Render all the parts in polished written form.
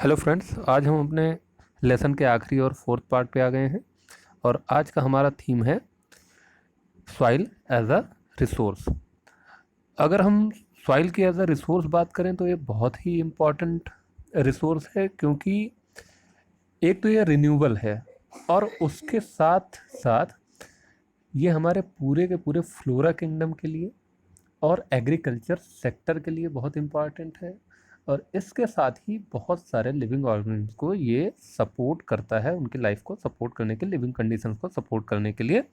Hello friends, आज हम अपने लेसन के आखिरी और फोर्थ पार्ट पे आ गए हैं और आज का हमारा थीम है सॉइल एज अ रिसोर्स। अगर हम सॉइल की एज अ रिसोर्स बात करें तो ये बहुत ही इम्पॉर्टेंट रिसोर्स है, क्योंकि एक तो ये रिन्यूएबल है और उसके साथ साथ ये हमारे पूरे के पूरे फ्लोरा किंगडम के लिए और एग्रीकल्चर सेक्टर के लिए बहुत इम्पॉर्टेंट है। और इसके साथ ही बहुत सारे लिविंग ऑर्गेनिज्म को ये सपोर्ट करता है, उनकी लाइफ को सपोर्ट करने के, लिविंग कंडीशंस को सपोर्ट करने के लिए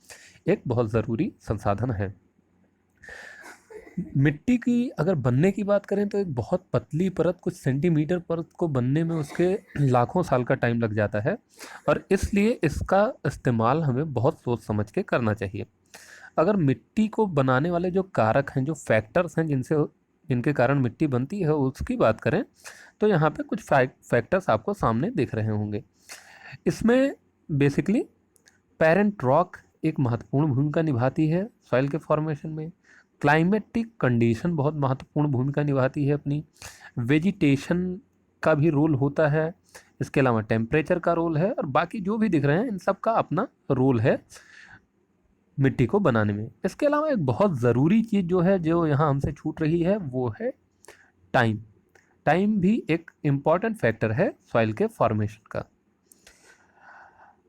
एक बहुत ज़रूरी संसाधन है। मिट्टी की अगर बनने की बात करें तो एक बहुत पतली परत, कुछ सेंटीमीटर परत को बनने में उसके लाखों साल का टाइम लग जाता है और इसलिए इसका इस्तेमाल हमें बहुत सोच समझ के करना चाहिए। अगर मिट्टी को बनाने वाले जो कारक हैं, जो फैक्टर्स हैं जिनके कारण मिट्टी बनती है, उसकी बात करें तो यहाँ पे कुछ फैक्टर्स आपको सामने दिख रहे होंगे। इसमें बेसिकली पेरेंट रॉक एक महत्वपूर्ण भूमिका निभाती है सॉइल के फॉर्मेशन में। क्लाइमेटिक कंडीशन बहुत महत्वपूर्ण भूमिका निभाती है अपनी। वेजिटेशन का भी रोल होता है। इसके अलावा टेम्परेचर का रोल है और बाकी जो भी दिख रहे हैं इन सब का अपना रोल है मिट्टी को बनाने में। इसके अलावा एक बहुत ज़रूरी चीज़ जो है, जो यहाँ हमसे छूट रही है, वो है टाइम। टाइम भी एक इम्पॉर्टेंट फैक्टर है सॉइल के फॉर्मेशन का।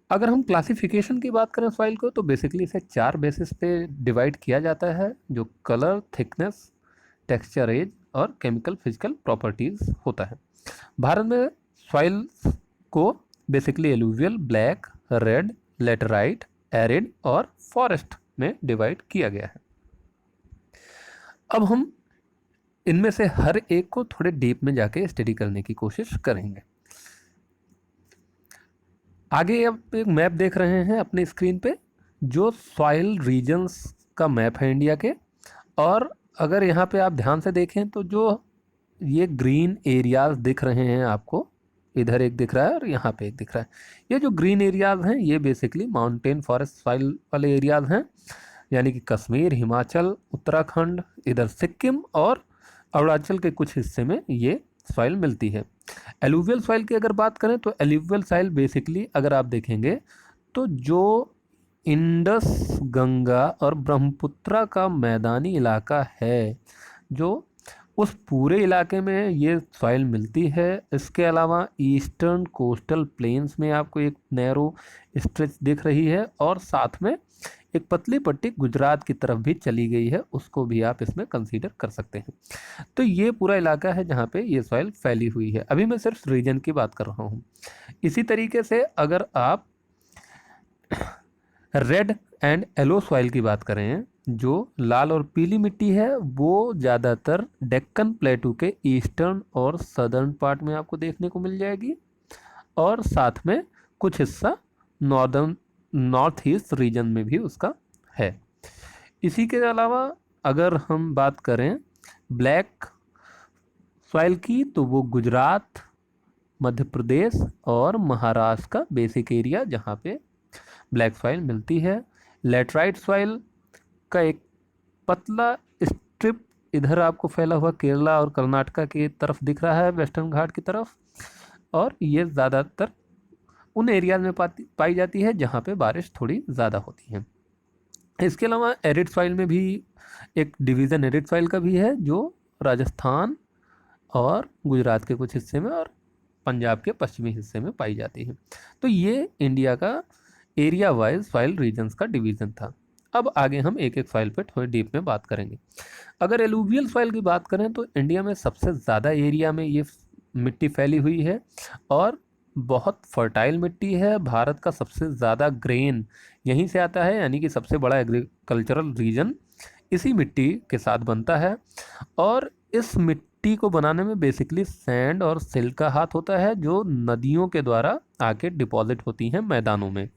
अगर हम क्लासिफिकेशन की बात करें सॉइल को, तो बेसिकली इसे 4 बेसिस पे डिवाइड किया जाता है, जो कलर, थिकनेस, टेक्सचर, एज और केमिकल फिजिकल प्रॉपर्टीज़ होता है। भारत में सॉइल को basically alluvial, black, red, laterite, arid और फॉरेस्ट में डिवाइड किया गया है। अब हम इनमें से हर एक को थोड़े डीप में जाके स्टडी करने की कोशिश करेंगे। आगे अब एक मैप देख रहे हैं अपने स्क्रीन पे, जो सॉइल रीजन्स का मैप है इंडिया के। और अगर यहाँ पे आप ध्यान से देखें तो जो ये ग्रीन एरियाज दिख रहे हैं आपको, इधर एक दिख रहा है और यहाँ पे एक दिख रहा है। ये जो ग्रीन एरियाज हैं ये बेसिकली माउंटेन फॉरेस्ट सॉइल वाले एरियाज हैं, यानी कि कश्मीर, हिमाचल, उत्तराखंड, इधर सिक्किम और अरुणाचल के कुछ हिस्से में ये सॉइल मिलती है। एलुवियल सॉइल की अगर बात करें तो एलुवियल सॉइल बेसिकली अगर आप देखेंगे तो जो इंडस, गंगा और ब्रह्मपुत्रा का मैदानी इलाका है, जो उस पूरे इलाके में ये सॉइल मिलती है। इसके अलावा ईस्टर्न कोस्टल प्लेन्स में आपको एक नैरो स्ट्रेच दिख रही है और साथ में एक पतली पट्टी गुजरात की तरफ भी चली गई है, उसको भी आप इसमें कंसीडर कर सकते हैं। तो ये पूरा इलाका है जहाँ पे ये सॉइल फैली हुई है। अभी मैं सिर्फ रीजन की बात कर रहा हूँ। इसी तरीके से अगर आप रेड एंड येलो सॉइल की बात करें, जो लाल और पीली मिट्टी है, वो ज़्यादातर डेक्कन प्लेटू के ईस्टर्न और सदर्न पार्ट में आपको देखने को मिल जाएगी और साथ में कुछ हिस्सा नॉर्दर्न, नॉर्थ ईस्ट रीजन में भी उसका है। इसी के अलावा अगर हम बात करें ब्लैक सॉइल की, तो वो गुजरात, मध्य प्रदेश और महाराष्ट्र का बेसिक एरिया जहाँ पे ब्लैक सॉइल मिलती है। लेटराइट सॉइल का एक पतला स्ट्रिप इधर आपको फैला हुआ केरला और कर्नाटका की तरफ दिख रहा है, वेस्टर्न घाट की तरफ, और ये ज़्यादातर उन एरियाज में पाई जाती है जहाँ पे बारिश थोड़ी ज़्यादा होती है। इसके अलावा एरिड सॉइल में भी एक डिवीज़न एरिड सॉइल का भी है, जो राजस्थान और गुजरात के कुछ हिस्से में और पंजाब के पश्चिमी हिस्से में पाई जाती है। तो ये इंडिया का एरिया वाइज सॉइल रीजन्स का डिवीज़न था। अब आगे हम एक एक सॉइल पे थोड़ी डीप में बात करेंगे। अगर एलुवियल सॉइल की बात करें तो इंडिया में सबसे ज़्यादा एरिया में ये मिट्टी फैली हुई है और बहुत फर्टाइल मिट्टी है। भारत का सबसे ज़्यादा ग्रेन यहीं से आता है, यानी कि सबसे बड़ा एग्रीकल्चरल रीजन इसी मिट्टी के साथ बनता है। और इस मिट्टी को बनाने में बेसिकली सैंड और सिल्क का हाथ होता है, जो नदियों के द्वारा आके डिपॉजिट होती हैं मैदानों में।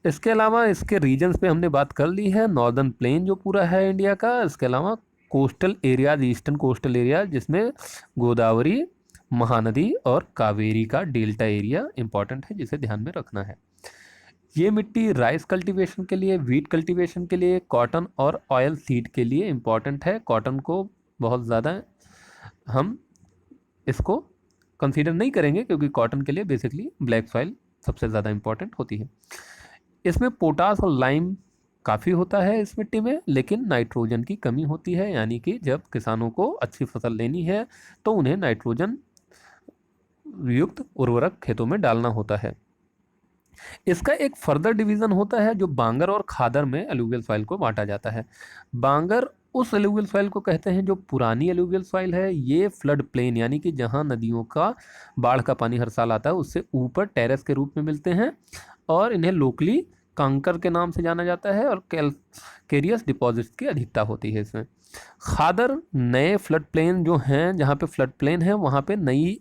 इसके अलावा इसके रीजन्स पे हमने बात कर ली है। नॉर्दर्न प्लेन जो पूरा है इंडिया का, इसके अलावा coastal areas, eastern coastal area जिसमें गोदावरी, महानदी और कावेरी का डेल्टा एरिया इंपॉर्टेंट है, जिसे ध्यान में रखना है। ये मिट्टी राइस कल्टीवेशन के लिए, वीट कल्टीवेशन के लिए, कॉटन और ऑयल सीड के लिए इम्पॉर्टेंट है। कॉटन को बहुत ज़्यादा हम इसको कंसीडर नहीं करेंगे क्योंकि कॉटन के लिए बेसिकली ब्लैक सॉइल सबसे ज़्यादा इंपॉर्टेंट होती है। इसमें पोटास और लाइम काफ़ी होता है इस मिट्टी में, लेकिन नाइट्रोजन की कमी होती है, यानी कि जब किसानों को अच्छी फसल लेनी है तो उन्हें नाइट्रोजन युक्त उर्वरक खेतों में डालना होता है। इसका एक फर्दर डिवीजन होता है जो बांगर और खादर में एलुवियल सॉइल को बांटा जाता है। बांगर उस एलुवियल सॉइल को कहते हैं जो पुरानी एलुवियल सॉइल है। ये फ्लड प्लेन यानी कि जहां नदियों का बाढ़ का पानी हर साल आता है उससे ऊपर टेरेस के रूप में मिलते हैं, और इन्हें लोकली कांकर के नाम से जाना जाता है, और कैल्केरियस डिपॉजिट्स की अधिकता होती है इसमें। खादर नए फ्लड प्लेन जो हैं, जहाँ पे फ्लड प्लेन है वहाँ पे नई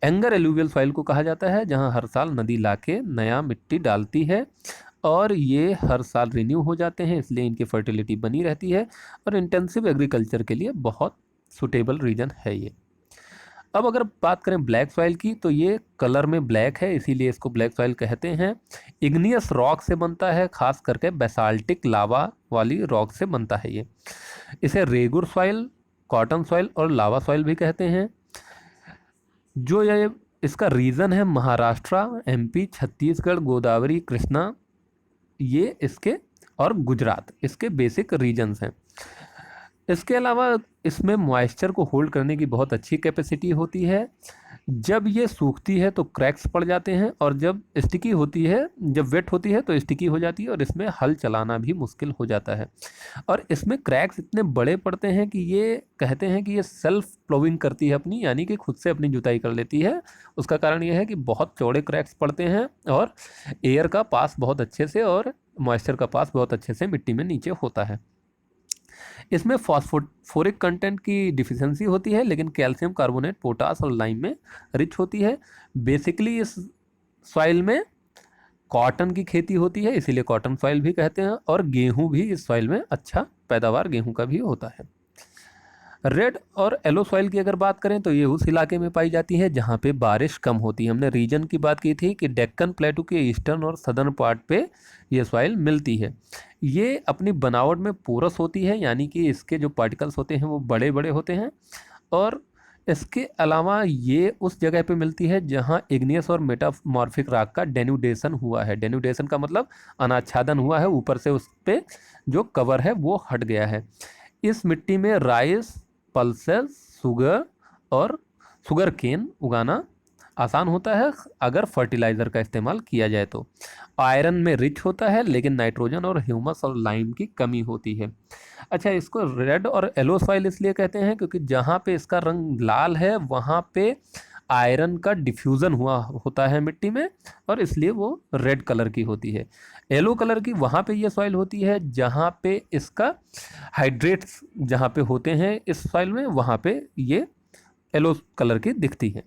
एंगर एलुवियल सॉइल को कहा जाता है, जहां हर साल नदी लाके नया मिट्टी डालती है और ये हर साल रिन्यू हो जाते हैं, इसलिए इनकी फर्टिलिटी बनी रहती है और इंटेंसिव एग्रीकल्चर के लिए बहुत सुटेबल रीजन है ये। अब अगर बात करें ब्लैक सॉइल की, तो ये कलर में ब्लैक है, इसीलिए इसको ब्लैक सॉइल कहते हैं। इग्नियस रॉक से बनता है, खास करके बेसाल्टिक लावा वाली रॉक से बनता है ये। इसे रेगुर सॉइल, कॉटन सॉइल और लावा सॉइल भी कहते हैं। जो ये इसका रीजन है महाराष्ट्र, एमपी, छत्तीसगढ़, गोदावरी, कृष्णा, ये इसके और गुजरात इसके बेसिक रीजन्स हैं। इसके अलावा इसमें मॉइस्चर को होल्ड करने की बहुत अच्छी कैपेसिटी होती है। जब ये सूखती है तो क्रैक्स पड़ जाते हैं, और जब स्टिकी होती है, जब वेट होती है तो स्टिकी हो जाती है और इसमें हल चलाना भी मुश्किल हो जाता है। और इसमें क्रैक्स इतने बड़े पड़ते हैं कि ये कहते हैं कि ये सेल्फ प्लोइंग करती है अपनी, यानी कि खुद से अपनी जुताई कर लेती है। उसका कारण यह है कि बहुत चौड़े क्रैक्स पड़ते हैं और एयर का पास बहुत अच्छे से और मॉइस्चर का पास बहुत अच्छे से मिट्टी में नीचे होता है। इसमें फॉस्फोरिक कंटेंट की डिफिशियंसी होती है, लेकिन कैल्शियम कार्बोनेट, पोटास और लाइम में रिच होती है। बेसिकली इस सॉइल में कॉटन की खेती होती है, इसीलिए कॉटन सॉइल भी कहते हैं, और गेहूं भी इस सॉइल में अच्छा पैदावार गेहूं का भी होता है। रेड और येलो सॉइल की अगर बात करें तो ये उस इलाके में पाई जाती है जहाँ पे बारिश कम होती है। हमने रीजन की बात की थी कि डेक्कन प्लेटू के ईस्टर्न और सदर्न पार्ट पे ये सॉइल मिलती है। ये अपनी बनावट में पोरस होती है, यानी कि इसके जो पार्टिकल्स होते हैं वो बड़े बड़े होते हैं, और इसके अलावा ये उस जगह पे मिलती है जहाँ इग्नियस और मेटामॉर्फिक रॉक का डेन्यूडेशन हुआ है। डेन्यूडेशन का मतलब अनाच्छादन हुआ है, ऊपर से उस पर जो कवर है वो हट गया है। इस मिट्टी में राइस, पल्सेस, शुगर और शुगर केन उगाना आसान होता है अगर फर्टिलाइज़र का इस्तेमाल किया जाए तो। आयरन में रिच होता है, लेकिन नाइट्रोजन और ह्यूमस और लाइम की कमी होती है। अच्छा, इसको रेड और येलो सॉइल इसलिए कहते हैं क्योंकि जहाँ पे इसका रंग लाल है वहाँ पे आयरन का डिफ्यूज़न हुआ होता है मिट्टी में, और इसलिए वो रेड कलर की होती है। येलो कलर की वहाँ पे ये सॉइल होती है जहाँ पे इसका हाइड्रेट्स जहाँ पे होते हैं इस सॉइल में, वहाँ पे ये येलो कलर की दिखती है।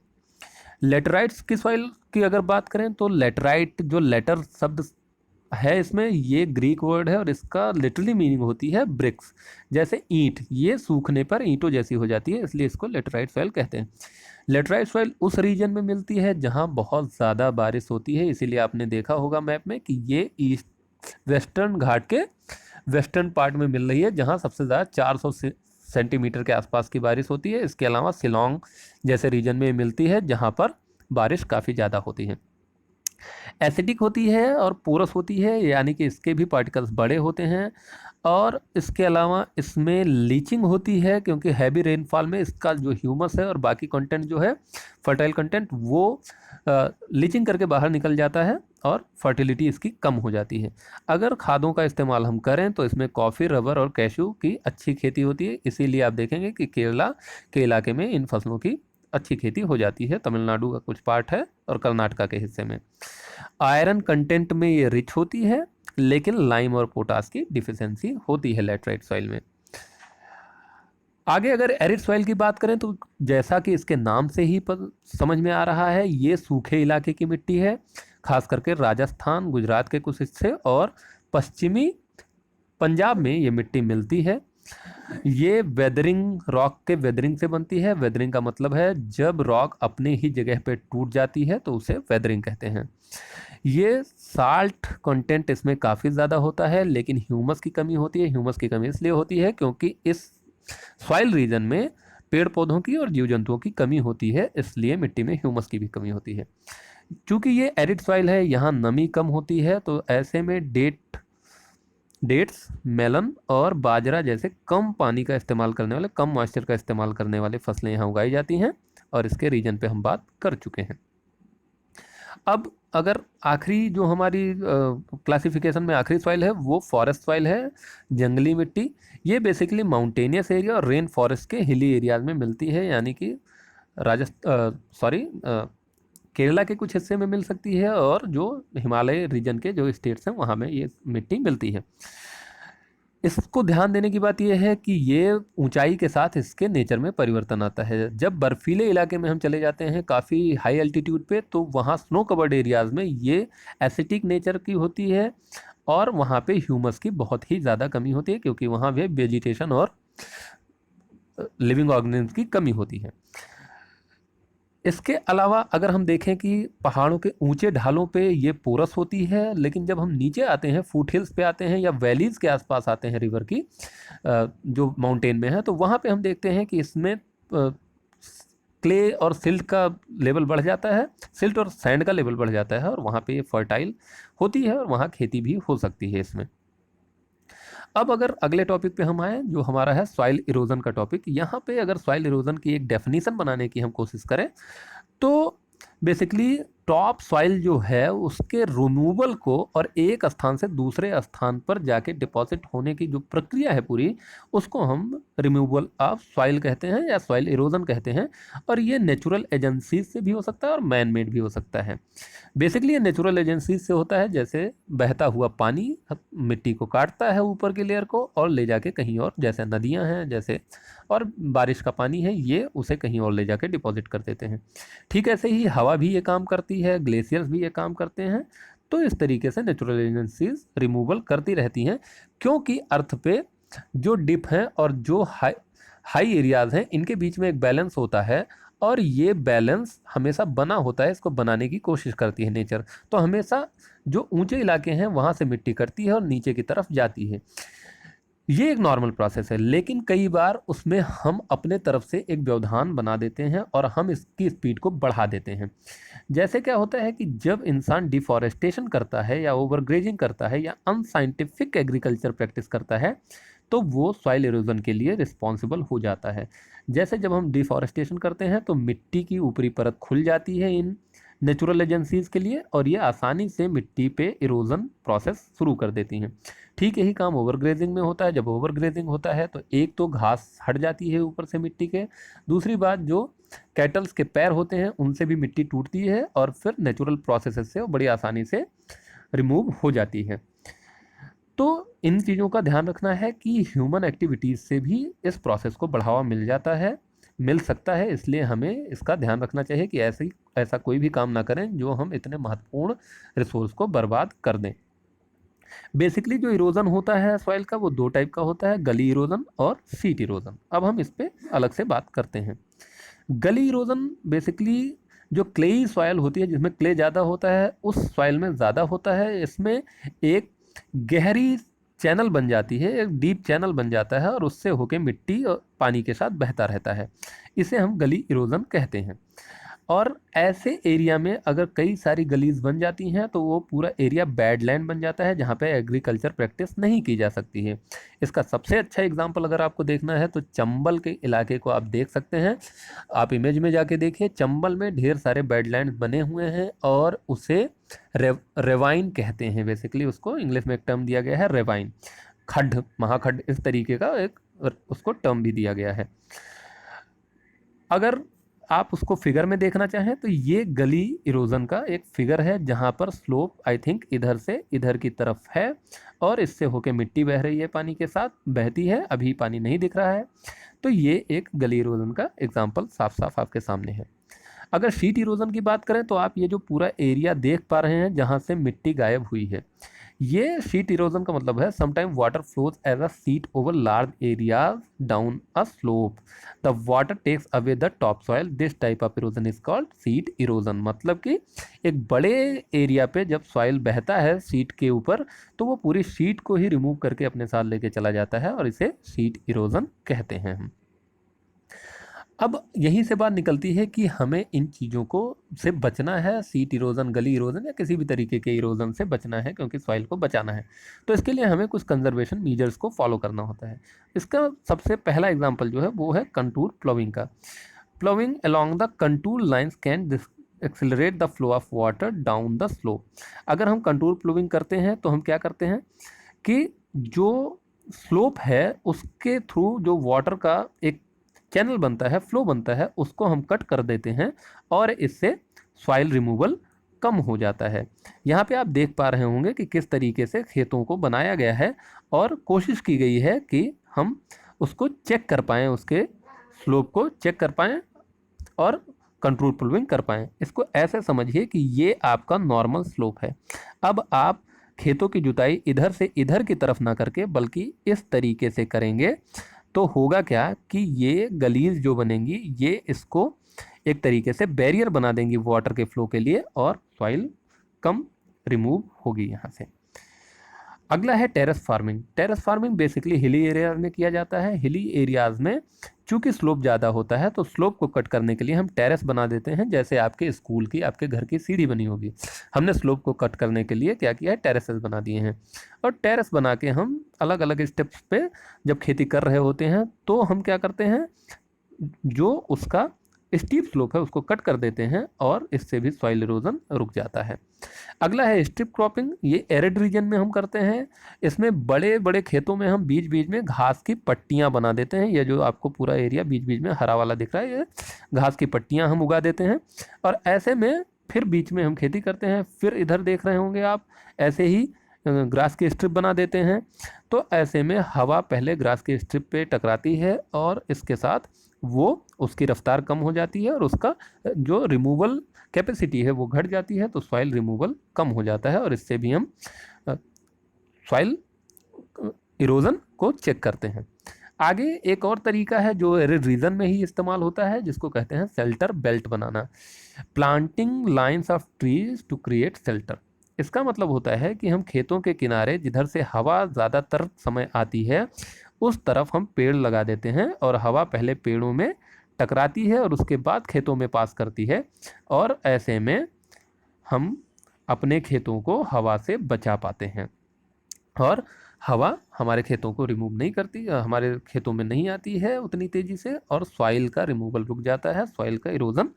लेटराइट्स की सॉइल की अगर बात करें तो लेटराइट जो लेटर शब्द है इसमें, ये ग्रीक वर्ड है और इसका लिटरली मीनिंग होती है ब्रिक्स, जैसे ईंट। ये सूखने पर ईंटों जैसी हो जाती है, इसलिए इसको लेटराइट सॉइल कहते हैं। लेटराइट सॉइल उस रीजन में मिलती है जहाँ बहुत ज़्यादा बारिश होती है, इसीलिए आपने देखा होगा मैप में कि ये ईस्ट वेस्टर्न घाट के वेस्टर्न पार्ट में मिल रही है, जहाँ सबसे ज़्यादा 400 सेंटीमीटर के आसपास की बारिश होती है। इसके अलावा शिलोंग जैसे रीजन में मिलती है जहाँ पर बारिश काफ़ी ज़्यादा होती है। एसिडिक होती है और पोरस होती है, यानी कि इसके भी पार्टिकल्स बड़े होते हैं, और इसके अलावा इसमें लीचिंग होती है क्योंकि हैवी रेनफॉल में इसका जो ह्यूमस है और बाकी कंटेंट जो है फर्टाइल कंटेंट वो लीचिंग करके बाहर निकल जाता है और फर्टिलिटी इसकी कम हो जाती है। अगर खादों का इस्तेमाल हम करें तो इसमें कॉफ़ी, रबर और कैशू की अच्छी खेती होती है, इसीलिए आप देखेंगे कि केरला के इलाके में इन फसलों की अच्छी खेती हो जाती है। तमिलनाडु का कुछ पार्ट है और कर्नाटका के हिस्से में। आयरन कंटेंट में ये रिच होती है, लेकिन लाइम और पोटास की डिफिशियंसी होती है लेटराइट सॉइल में। आगे अगर एरिड सॉइल की बात करें तो जैसा कि इसके नाम से ही समझ में आ रहा है, ये सूखे इलाके की मिट्टी है, खास करके राजस्थान, गुजरात के कुछ हिस्से और पश्चिमी पंजाब में ये मिट्टी मिलती है। ये वेदरिंग, रॉक के वेदरिंग से बनती है। वेदरिंग का मतलब है जब रॉक अपने ही जगह पे टूट जाती है तो उसे वेदरिंग कहते हैं। ये साल्ट कंटेंट इसमें काफ़ी ज़्यादा होता है, लेकिन ह्यूमस की कमी होती है। ह्यूमस की कमी इसलिए होती है क्योंकि इस सॉइल रीजन में पेड़ पौधों की और जीव जंतुओं की कमी होती है, इसलिए मिट्टी में ह्यूमस की भी कमी होती है। चूंकि ये एरिड सॉइल है, यहाँ नमी कम होती है, तो ऐसे में डेट्स, मेलन और बाजरा जैसे कम पानी का इस्तेमाल करने वाले, कम मॉइस्चर का इस्तेमाल करने वाले फसलें यहाँ उगाई जाती हैं, और इसके रीजन पे हम बात कर चुके हैं। अब अगर आखिरी जो हमारी क्लासिफिकेशन में आखिरी सॉइल है वो फॉरेस्ट सॉइल है, जंगली मिट्टी। ये बेसिकली माउंटेनियस एरिया और रेन फॉरेस्ट के हिली एरियाज में मिलती है, यानी कि केरला के कुछ हिस्से में मिल सकती है, और जो हिमालय रीजन के जो स्टेट्स हैं वहाँ में ये मिट्टी मिलती है। इसको ध्यान देने की बात यह है कि ये ऊंचाई के साथ इसके नेचर में परिवर्तन आता है। जब बर्फीले इलाके में हम चले जाते हैं काफ़ी हाई एल्टीट्यूड पे, तो वहाँ स्नो कवर्ड एरियाज़ में ये एसिटिक नेचर की होती है, और वहाँ पे ह्यूमस की बहुत ही ज़्यादा कमी होती है, क्योंकि वहाँ पे वेजिटेशन और लिविंग ऑर्गेनिज्म की कमी होती है। इसके अलावा अगर हम देखें कि पहाड़ों के ऊंचे ढालों पे ये पोरस होती है, लेकिन जब हम नीचे आते हैं, फुट हिल्स पे आते हैं या वैलीज़ के आसपास आते हैं रिवर की, जो माउंटेन में है, तो वहाँ पे हम देखते हैं कि इसमें क्ले और सिल्ट का लेवल बढ़ जाता है, सिल्ट और सैंड का लेवल बढ़ जाता है, और वहाँ पे ये फर्टाइल होती है और वहाँ खेती भी हो सकती है इसमें। अब अगर अगले टॉपिक पे हम आए, जो हमारा है सॉइल इरोजन का टॉपिक, यहाँ पे अगर सॉइल इरोजन की एक डेफिनेशन बनाने की हम कोशिश करें, तो बेसिकली टॉप सॉइल जो है उसके रिमूवल को और एक स्थान से दूसरे स्थान पर जाके डिपॉजिट होने की जो प्रक्रिया है पूरी, उसको हम रिमूवल ऑफ सॉइल कहते हैं या सॉइल इरोजन कहते हैं। और ये नेचुरल एजेंसीज से भी हो सकता है और मैन मेड भी हो सकता है। बेसिकली ये नेचुरल एजेंसीज से होता है, जैसे बहता हुआ पानी मिट्टी को काटता है ऊपर की लेयर को और ले जाके कहीं और, जैसे नदियां हैं जैसे, और बारिश का पानी है ये उसे कहीं और ले जाके डिपॉजिट कर देते हैं। ठीक ऐसे ही हवा भी ये काम करती है, ग्लेशियर्स भी ये काम करते हैं। तो इस तरीके से नेचुरल एजेंसीज रिमूवल करती रहती हैं, क्योंकि अर्थ पे जो डिप हैं और जो हाई एरियाज हैं, इनके बीच में एक बैलेंस होता है, और ये बैलेंस हमेशा बना होता है, इसको बनाने की कोशिश करती है नेचर। तो हमेशा जो ऊंचे इलाके हैं वहाँ से मिट्टी करती है और नीचे की तरफ जाती है। ये एक नॉर्मल प्रोसेस है, लेकिन कई बार उसमें हम अपने तरफ से एक व्यवधान बना देते हैं और हम इसकी स्पीड को बढ़ा देते हैं। जैसे क्या होता है कि जब इंसान डिफॉरेस्टेशन करता है या ओवरग्रेजिंग करता है या अनसाइंटिफिक एग्रीकल्चर प्रैक्टिस करता है, तो वो सॉइल इरोजन के लिए रिस्पॉन्सिबल हो जाता है। जैसे जब हम डिफॉरेस्टेशन करते हैं तो मिट्टी की ऊपरी परत खुल जाती है इन नेचुरल एजेंसीज के लिए, और ये आसानी से मिट्टी पे इरोजन प्रोसेस शुरू कर देती हैं। ठीक यही काम ओवरग्रेजिंग में होता है। जब ओवरग्रेजिंग होता है तो एक तो घास हट जाती है ऊपर से मिट्टी के, दूसरी बात जो कैटल्स के पैर होते हैं उनसे भी मिट्टी टूटती है और फिर नेचुरल प्रोसेस से वो बड़ी आसानी से रिमूव हो जाती है। तो इन चीज़ों का ध्यान रखना है कि ह्यूमन एक्टिविटीज़ से भी इस प्रोसेस को बढ़ावा मिल जाता है, मिल सकता है, इसलिए हमें इसका ध्यान रखना चाहिए कि ऐसा कोई भी काम ना करें जो हम इतने महत्वपूर्ण रिसोर्स को बर्बाद कर दें। बेसिकली जो इरोजन होता है सॉइल का वो दो टाइप का होता है, गली इरोजन और सीट इरोजन। अब हम इस पर अलग से बात करते हैं। गली इरोजन बेसिकली जो क्लेई सॉइल होती है, जिसमें क्ले ज़्यादा होता है, उस सॉइल में ज़्यादा होता है। इसमें एक गहरी चैनल बन जाती है, एक डीप चैनल बन जाता है, और उससे होके मिट्टी और पानी के साथ बहता रहता है। इसे हम गली इरोजन कहते हैं। और ऐसे एरिया में अगर कई सारी गलीज बन जाती हैं तो वो पूरा एरिया बैडलैंड बन जाता है, जहाँ पे एग्रीकल्चर प्रैक्टिस नहीं की जा सकती है। इसका सबसे अच्छा एग्जांपल अगर आपको देखना है तो चंबल के इलाके को आप देख सकते हैं। आप इमेज में जाके देखिए, चंबल में ढेर सारे बैडलैंड बने हुए हैं, और उसे रेवाइन कहते हैं। बेसिकली उसको इंग्लिश में एक टर्म दिया गया है रेवाइन, खड्ड, महाखड्ड, इस तरीके का एक उसको टर्म भी दिया गया है। अगर आप उसको फिगर में देखना चाहें तो ये गली इरोजन का एक फिगर है, जहाँ पर स्लोप आई थिंक इधर से इधर की तरफ है, और इससे होके मिट्टी बह रही है, पानी के साथ बहती है, अभी पानी नहीं दिख रहा है। तो ये एक गली इरोजन का एग्जाम्पल साफ साफ आपके सामने है। अगर शीट इरोजन की बात करें तो आप ये जो पूरा एरिया देख पा रहे हैं जहाँ से मिट्टी गायब हुई है, ये शीट इरोजन का मतलब है sometime water flows as a sheet over large area down a slope, the water takes away the top soil, this type of erosion is called sheet erosion. मतलब कि एक बड़े एरिया पे जब सॉइल बहता है शीट के ऊपर, तो वो पूरी शीट को ही रिमूव करके अपने साथ लेके चला जाता है, और इसे शीट इरोजन कहते हैं हम। अब यहीं से बात निकलती है कि हमें इन चीज़ों को से बचना है, सीट इरोजन, गली इरोजन या किसी भी तरीके के इरोजन से बचना है, क्योंकि सॉइल को बचाना है। तो इसके लिए हमें कुछ कंजर्वेशन मीजर्स को फॉलो करना होता है। इसका सबसे पहला एग्जाम्पल जो है वो है कंटूर प्लोविंग का। Ploughing along the contour lines can accelerate the flow of water down the slope. अगर हम कंटूर प्लोविंग करते हैं तो हम क्या करते हैं कि जो स्लोप है उसके थ्रू जो वाटर का एक चैनल बनता है, फ्लो बनता है, उसको हम कट कर देते हैं और इससे सॉइल रिमूवल कम हो जाता है। यहाँ पे आप देख पा रहे होंगे कि किस तरीके से खेतों को बनाया गया है और कोशिश की गई है कि हम उसको चेक कर पाएँ, उसके स्लोप को चेक कर पाएँ और कंट्रोल प्लोविंग कर पाएँ। इसको ऐसे समझिए कि ये आपका नॉर्मल स्लोप है। अब आप खेतों की जुताई इधर से इधर की तरफ ना करके बल्कि इस तरीके से करेंगे तो होगा क्या कि ये गलीज जो बनेंगी ये इसको एक तरीके से बैरियर बना देंगी वाटर के फ्लो के लिए और सॉइल कम रिमूव होगी यहाँ से। अगला है terrace farming. Terrace farming basically hilly areas में किया जाता है। हिली एरियाज में चूंकि स्लोप ज़्यादा होता है तो स्लोप को कट करने के लिए हम टेरेस बना देते हैं, जैसे आपके स्कूल की, आपके घर की सीढ़ी बनी होगी। हमने स्लोप को कट करने के लिए क्या किया है, टेरेसेस बना दिए हैं। और टेरेस बना के हम अलग अलग स्टेप्स पे जब खेती कर रहे होते हैं तो हम क्या करते हैं, जो उसका स्टीप स्लोप है उसको कट कर देते हैं और इससे भी सॉइल इरोजन रुक जाता है। अगला है स्ट्रिप क्रॉपिंग। ये एरिड रीजन में हम करते हैं। इसमें बड़े बड़े खेतों में हम बीच बीच में घास की पट्टियां बना देते हैं। ये जो आपको पूरा एरिया बीच बीच में हरा वाला दिख रहा है, ये घास की पट्टियां हम उगा देते हैं और ऐसे में फिर बीच में हम खेती करते हैं। फिर इधर देख रहे होंगे आप, ऐसे ही ग्रास की स्ट्रिप बना देते हैं। तो ऐसे में हवा पहले ग्रास की स्ट्रिप पे टकराती है और इसके साथ वो उसकी रफ्तार कम हो जाती है और उसका जो रिमूवल कैपेसिटी है वो घट जाती है, तो सॉइल रिमूवल कम हो जाता है और इससे भी हम सॉइल इरोजन को चेक करते हैं। आगे एक और तरीका है जो एरिड रीजन में ही इस्तेमाल होता है, जिसको कहते हैं शेल्टर बेल्ट बनाना। Planting lines of trees to create shelter. इसका मतलब होता है कि हम खेतों के किनारे जिधर से हवा ज़्यादातर समय आती है उस तरफ हम पेड़ लगा देते हैं और हवा पहले पेड़ों में टकराती है और उसके बाद खेतों में पास करती है और ऐसे में हम अपने खेतों को हवा से बचा पाते हैं और हवा हमारे खेतों को रिमूव नहीं करती, हमारे खेतों में नहीं आती है उतनी तेज़ी से और सॉइल का रिमूवल रुक जाता है, सॉइल का इरोजन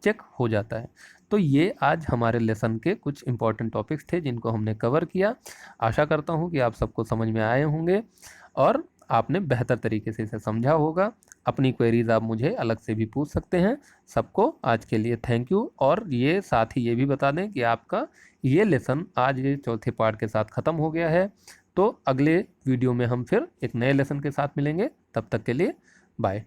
चेक हो जाता है। तो ये आज हमारे लेसन के कुछ इंपॉर्टेंट टॉपिक्स थे जिनको हमने कवर किया। आशा करता हूँ कि आप सबको समझ में आए होंगे और आपने बेहतर तरीके से इसे समझा होगा। अपनी क्वेरीज आप मुझे अलग से भी पूछ सकते हैं। सबको आज के लिए थैंक यू। और ये साथ ही ये भी बता दें कि आपका ये लेसन आज ये चौथे पार्ट के साथ ख़त्म हो गया है। तो अगले वीडियो में हम फिर एक नए लेसन के साथ मिलेंगे। तब तक के लिए बाय।